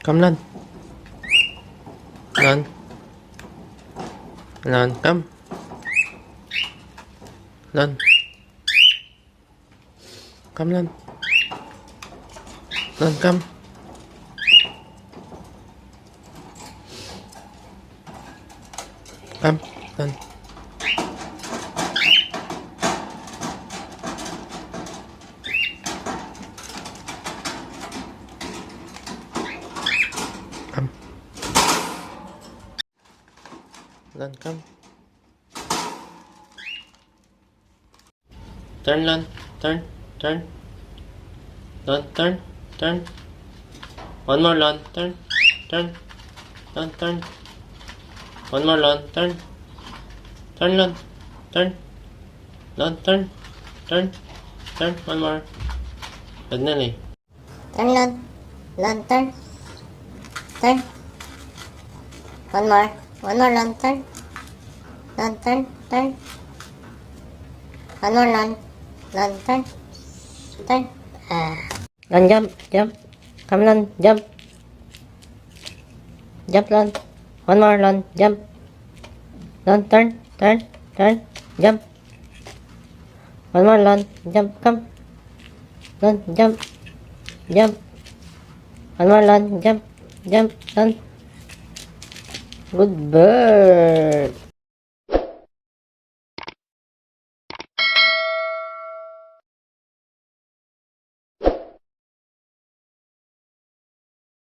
Come, Melon. Melon. Melon, come. Melon. Come, Melon. Melon, come. Come, Melon. Come. Melon, come. Turn, Melon. Turn. Turn. Melon, turn. Turn. One more, Melon. Turn. Turn. Melon, turn. One more, Melon. Turn. Turn, Melon. Turn. Melon, turn. Turn. Turn. One more. Good na eh. Turn, Melon. Melon, turn. Turn. One more. One more, Melon, turn. Melon, turn. Turn. One more, Melon. Melon, turn. Turn. Melon, jump. Jump. Come, Melon, jump. Jump, Melon. One more, Melon, jump. Melon, turn. Turn. Turn. Jump. One more, Melon, jump. Come. Melon, jump. Jump. One more, Melon, jump. Jump. Melon. Good bird.